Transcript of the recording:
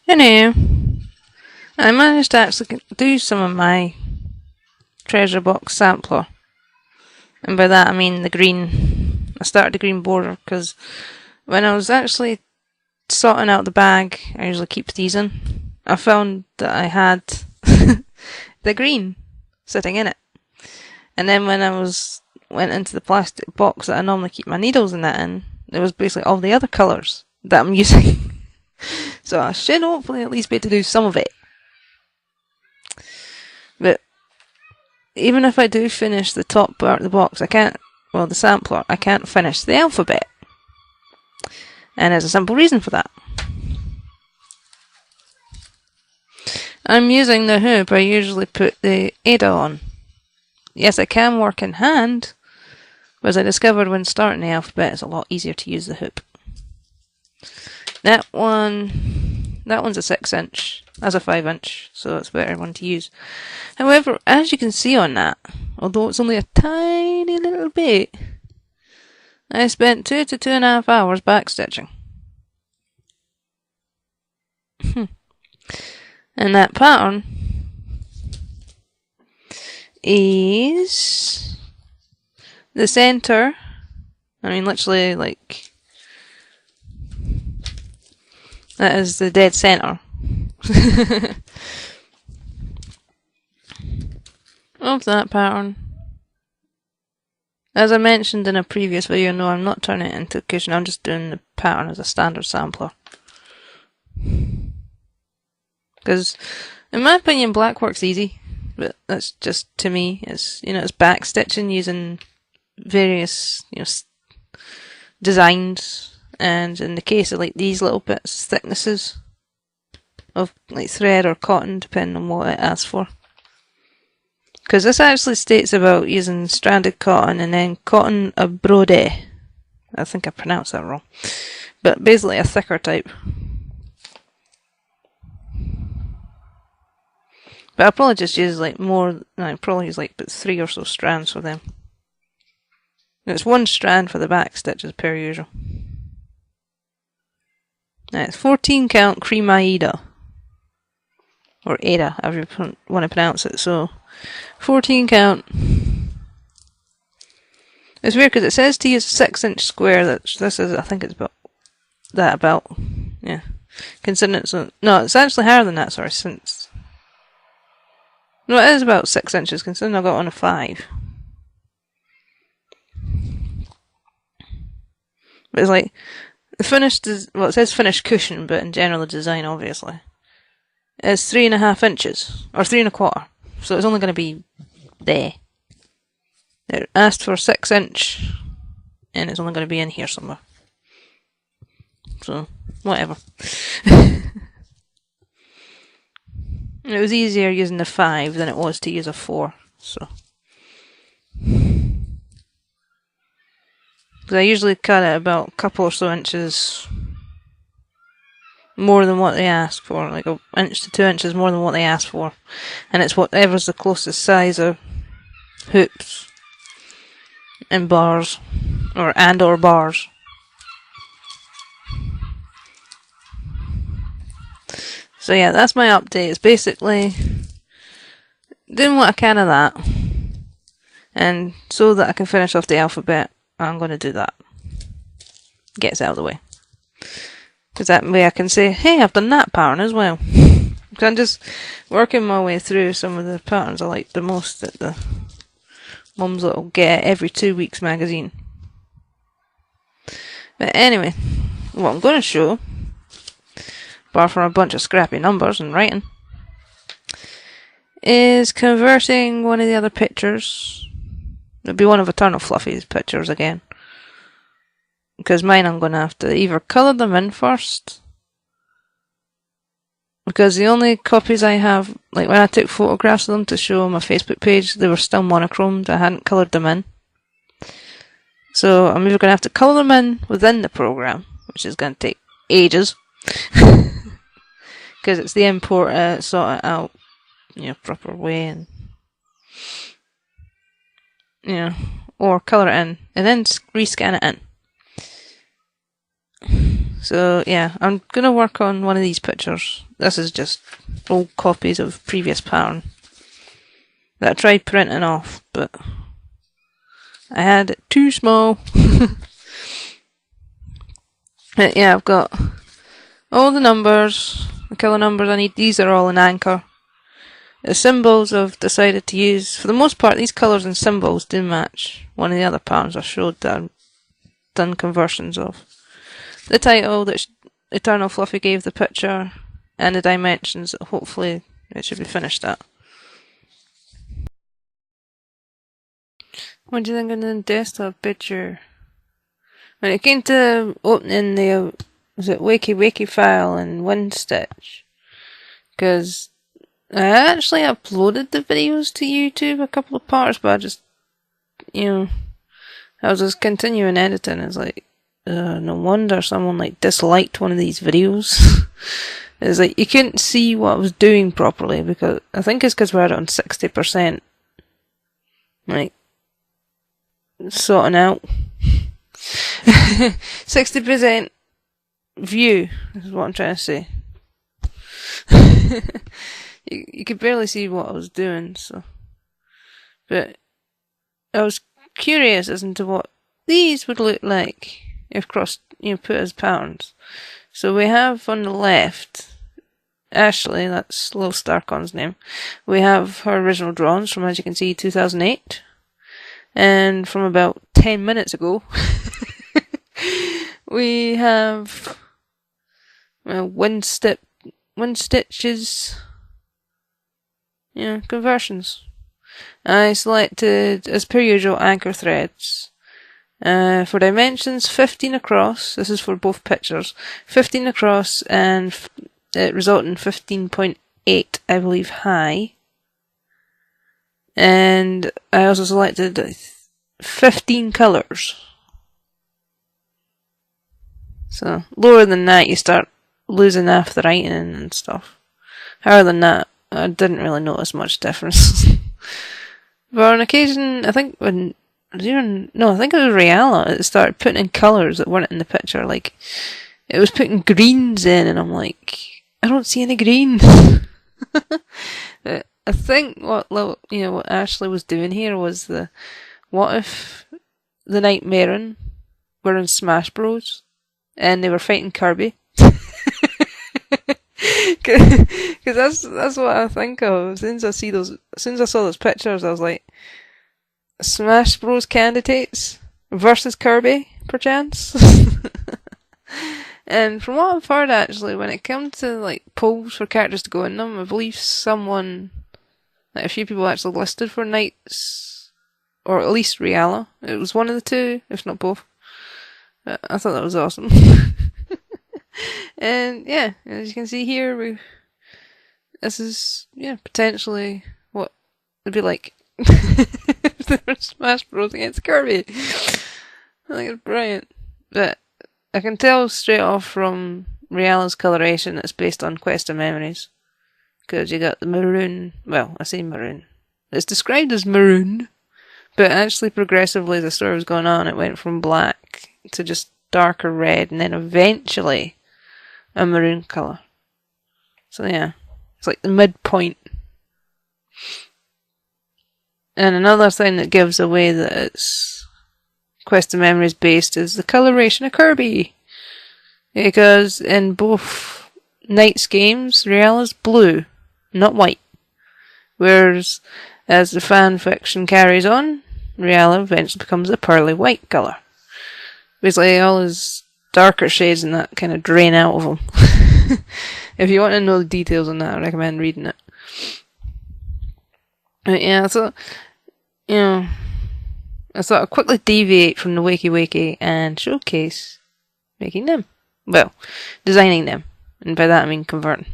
Anyway, I managed to actually do some of my treasure box sampler. And by that I mean the green. I started the green border because when I was actually sorting out the bag I usually keep these in, I found that I had the green sitting in it. And then when I went into the plastic box that I normally keep my needles and that in, there was basically all the other colours that I'm using. So I should hopefully at least be able to do some of it. But even if I do finish the top part of the box, the sampler, I can't finish the alphabet. And there's a simple reason for that. I'm using the hoop I usually put the Ada on. Yes, it can work in hand, but as I discovered when starting the alphabet, it's a lot easier to use the hoop. That one's a 6-inch. That's a 5-inch, so it's a better one to use. However, as you can see on that, although it's only a tiny little bit, I spent 2 to 2.5 hours backstitching. And that pattern is the center. I mean, literally, like, that is the dead center of that pattern. As I mentioned in a previous video, no, I'm not turning it into a cushion, I'm just doing the pattern as a standard sampler. Because, in my opinion, black works easy, but that's just, to me, it's back stitching using various, designs, and in the case of like these little bits, thicknesses of like thread or cotton, depending on what it asks for. Because this actually states about using stranded cotton and then cotton abrode. I think I pronounced that wrong. But basically a thicker type. But I'll probably just use like I'll probably use like 3 or so strands for them. And it's 1 strand for the back stitches per usual. Now it's 14 count cream Aida. Or Ada, however you want to pronounce it. So 14 count. It's weird because it says to use a 6-inch square. This is, I think it's about. Yeah. Considering no, it's actually higher than that, sorry, no, it is about 6 inches, considering I got on a 5. But it's like, the finished, it says finished cushion, but in general the design, obviously, is 3.5 inches, or 3.25. So it's only going to be there. It asked for 6-inch, and it's only going to be in here somewhere. So, whatever. It was easier using the 5 than it was to use a 4, so. Because I usually cut it about a couple or so inches more than what they ask for, like 1 inch to 2 inches more than what they ask for. And it's whatever's the closest size of hoops and bars, or bars. So yeah, that's my update. It's basically doing what I can of that, and so that I can finish off the alphabet, I'm going to do that. Gets out of the way. Because that way I can say, hey, I've done that pattern as well. Because I'm just working my way through some of the patterns I like the most at the Mum's Little Get Every 2 Weeks magazine. But anyway, what I'm going to show, apart from a bunch of scrappy numbers and writing, is converting one of the other pictures. It'll be one of Eternal Fluffy's pictures again. Because mine I'm going to have to either colour them in first. Because the only copies I have, like when I took photographs of them to show on my Facebook page, they were still monochromed. I hadn't coloured them in. So I'm either going to have to colour them in within the program, which is going to take ages. Because it's the import sort it out, proper way, and or colour it in and then rescan it in. So yeah, I'm gonna work on one of these pictures. This is just old copies of previous pattern that I tried printing off, but I had it too small. But yeah, I've got all the numbers, the colour numbers I need. These are all in Anchor. The symbols I've decided to use, for the most part, these colours and symbols do match one of the other patterns I showed that I've done conversions of. The title that Eternal Fluffy gave the picture, and the dimensions that hopefully it should be finished at. What do you think of the desktop picture? When it came to opening the, was it Wakey file in WinStitch? Because I actually uploaded the videos to YouTube, a couple of parts, but I just, I was just continuing editing. It's like, no wonder someone like disliked one of these videos. It's like, you couldn't see what I was doing properly, because I think it's because we're at on 60%. Like, sorting out. 60% view is what I'm trying to say. You could barely see what I was doing, so. But I was curious as to what these would look like if put as patterns. So we have on the left, Ashley, that's Lil Starcon's name. We have her original drawings from, as you can see, 2008. And from about 10 minutes ago, we have WinStitch's conversions. I selected, as per usual, Anchor threads. For dimensions, 15 across. This is for both pictures. 15 across, and it resulted in 15.8, I believe, high. And I also selected 15 colours. So, lower than that, you start losing half the writing and stuff. Higher than that, I didn't really notice much difference. But on occasion, I think I think it was Reala, it started putting in colours that weren't in the picture. Like, it was putting greens in, and I'm like, I don't see any green. I think what Ashley was doing here was what if the Nightmare were in Smash Bros and they were fighting Kirby? Because that's what I think of. As soon as I saw those pictures, I was like, Smash Bros candidates versus Kirby, perchance. And from what I've heard, actually, when it comes to like polls for characters to go in them, I believe a few people actually listed for Knights, or at least Reala. It was one of the two, if not both. But I thought that was awesome. And yeah, as you can see here, this is potentially what it'd be like if there were Smash Bros against Kirby. I think it's brilliant. But I can tell straight off from Reala's coloration it's based on Quest of Memories. Because you got the maroon, well, I say maroon. It's described as maroon, but actually progressively as the story was going on, it went from black to just darker red, and then eventually a maroon colour. So yeah, it's like the midpoint. And another thing that gives away that it's Quest of Memories based is the coloration of Kirby. Because in both Knights games, Reala's blue, not white. Whereas, as the fan fiction carries on, Reala eventually becomes a pearly white colour. Basically, all his darker shades and that kind of drain out of him. If you want to know the details on that, I recommend reading it. But yeah, so, I thought I'd quickly deviate from the Wakey and showcase making them. Well, designing them. And by that I mean converting.